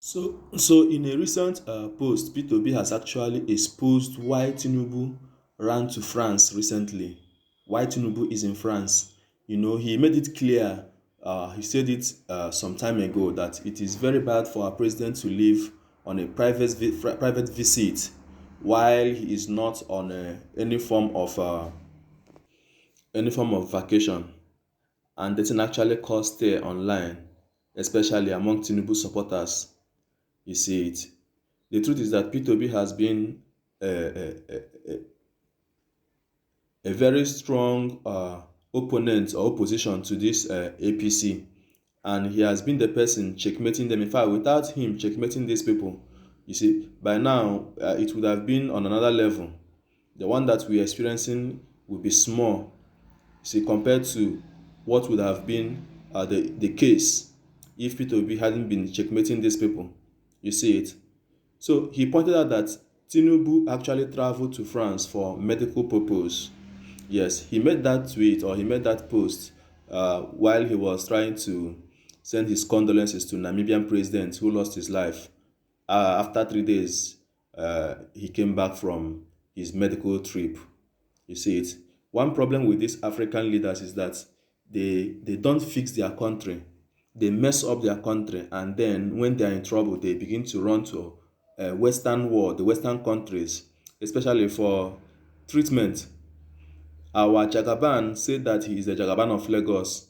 So in a recent post, P2B has actually exposed why Tinubu ran to France recently. Why Tinubu is in France. He made it clear, he said it some time ago, that it is very bad for our president to live on a private visit while he is not on any form of vacation. And the thing actually caused stir online, especially among Tinubu supporters. You see it. The truth is that P2B has been a very strong opponent or opposition to this APC, and he has been the person checkmating them. In fact, without him checkmating these people, you see, by now it would have been on another level. The one that we're experiencing will be small, you see, compared to what would have been the case if P2B hadn't been checkmating these people. You see it. So he pointed out that Tinubu actually traveled to France for medical purpose. Yes, he made that tweet or he made that post while he was trying to send his condolences to Namibian president who lost his life. After 3 days, he came back from his medical trip. You see it. One problem with these African leaders is that they don't fix their country. They mess up their country, and then when they are in trouble, they begin to run to Western world, the Western countries, especially for treatment. Our Jagaban said that he is the Jagaban of Lagos,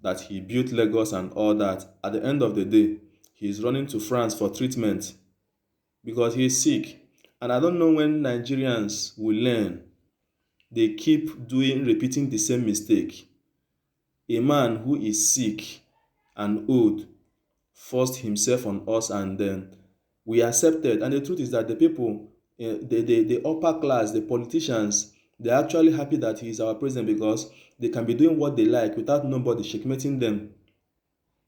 that he built Lagos and all that. At the end of the day, he is running to France for treatment because he is sick. And I don't know when Nigerians will learn. They keep repeating the same mistake. A man who is sick and old forced himself on us, and then we accepted. And the truth is that the people, the upper class, the politicians, they're actually happy that he is our president because they can be doing what they like without nobody checkmating them.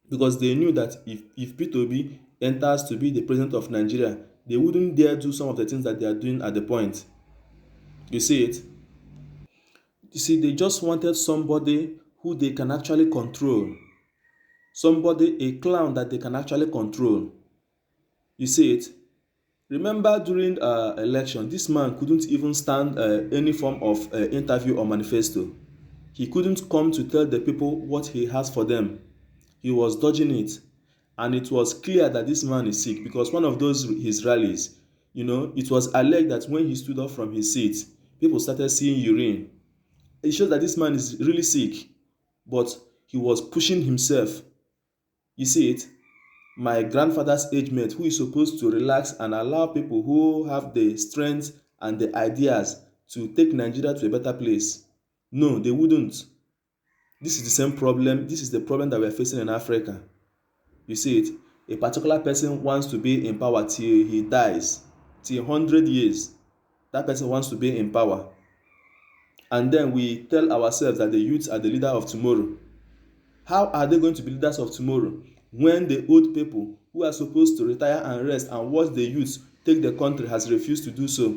Because they knew that if P2B enters to be the president of Nigeria, they wouldn't dare do some of the things that they are doing at the point. You see it? You see, they just wanted somebody who they can actually control. Somebody, a clown that they can actually control. You see it? Remember during election, this man couldn't even stand any form of interview or manifesto. He couldn't come to tell the people what he has for them. He was dodging it. And it was clear that this man is sick because one of those his rallies, it was alleged that when he stood up from his seat, people started seeing urine. It shows that this man is really sick, but he was pushing himself. You see it? My grandfather's age mate who is supposed to relax and allow people who have the strength and the ideas to take Nigeria to a better place. No, they wouldn't. This is the same problem. This is the problem that we are facing in Africa. You see it? A particular person wants to be in power till he dies, till 100 years. That person wants to be in power. And then we tell ourselves that the youths are the leader of tomorrow. How are they going to be leaders of tomorrow when the old people who are supposed to retire and rest and watch the youths take the country has refused to do so?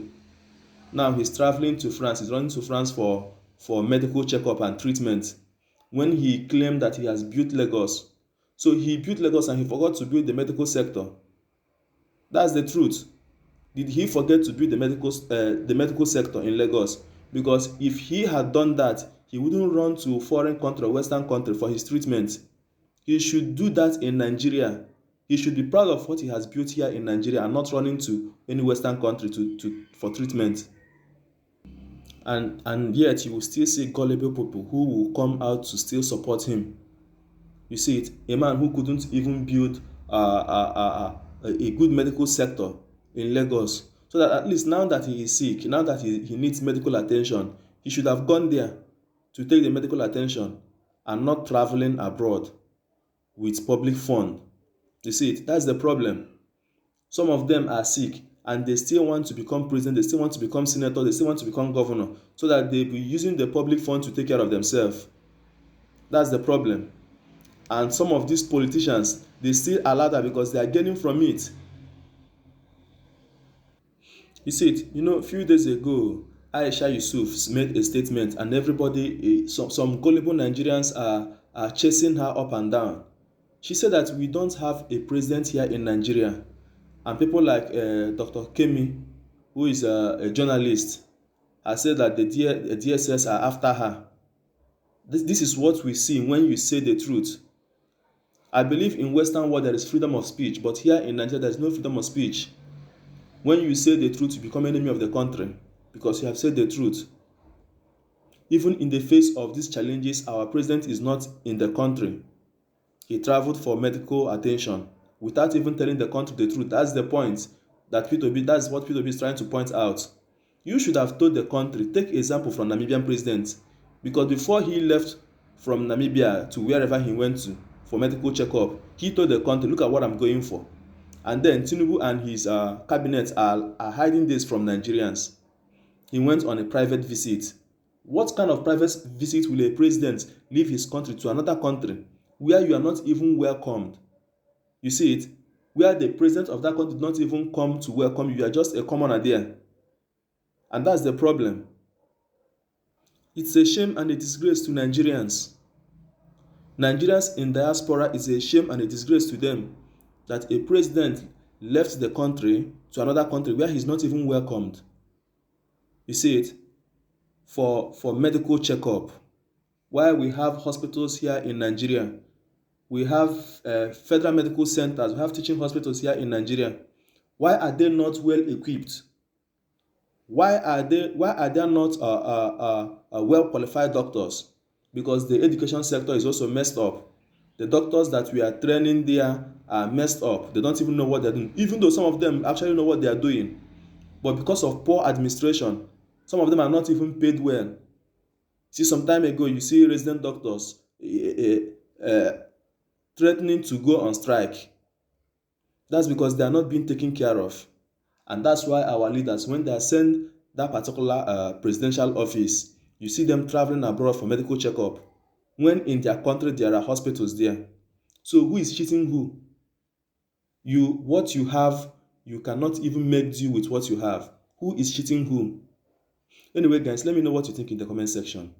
Now he's traveling to France. He's running to France for medical checkup and treatment when he claimed that he has built Lagos. So he built Lagos and he forgot to build the medical sector. That's the truth. Did he forget to build the medical sector in Lagos? Because if he had done that, he wouldn't run to foreign country or Western country for his treatment. He should do that in Nigeria. He should be proud of what he has built here in Nigeria and not running to any Western country for treatment. And yet you will still see gullible people who will come out to still support him. You see it? A man who couldn't even build a good medical sector in Lagos. So that at least now that he is sick, now that he needs medical attention, he should have gone there to take the medical attention and not traveling abroad with public fund. You see it? That's the problem. Some of them are sick and they still want to become president, they still want to become senator, they still want to become governor so that they'll be using the public fund to take care of themselves. That's the problem. And some of these politicians, they still allow that because they are gaining from it. You see it? A few days ago, Aisha Yusuf made a statement and everybody, some gullible Nigerians are chasing her up and down. She said that we don't have a president here in Nigeria. And people like Dr. Kemi, who is a journalist, has said that the DSS are after her. This is what we see when you say the truth. I believe in Western world there is freedom of speech, but here in Nigeria there is no freedom of speech. When you say the truth, you become enemy of the country because you have said the truth. Even in the face of these challenges, our president is not in the country. He traveled for medical attention without even telling the country the truth. That's the point that's what P2B is trying to point out. You should have told the country. Take example from Namibian president, because before he left from Namibia to wherever he went to for medical checkup, he told the country, look at what I'm going for. And then Tinubu and his cabinet are hiding this from Nigerians. He went on a private visit. What kind of private visit will a president leave his country to another country where you are not even welcomed? You see it? Where the president of that country did not even come to welcome you, you are just a commoner there. And that's the problem. It's a shame and a disgrace to Nigerians. Nigerians in diaspora, is a shame and a disgrace to them that a president left the country to another country where he's not even welcomed. You see it? For medical checkup. While we have hospitals here in Nigeria, we have federal medical centers, we have teaching hospitals here in Nigeria. Why are they not well equipped? Why are there not well qualified doctors? Because the education sector is also messed up. The doctors that we are training there are messed up. They don't even know what they're doing, even though some of them actually know what they are doing. But because of poor administration, some of them are not even paid well. See, some time ago, you see resident doctors threatening to go on strike. That's because they are not being taken care of. And that's why our leaders, when they send that particular presidential office, you see them traveling abroad for medical checkup, when in their country there are hospitals there. So who is cheating who? What you have, you cannot even make do with what you have. Who is cheating who? Anyway, guys, let me know what you think in the comment section.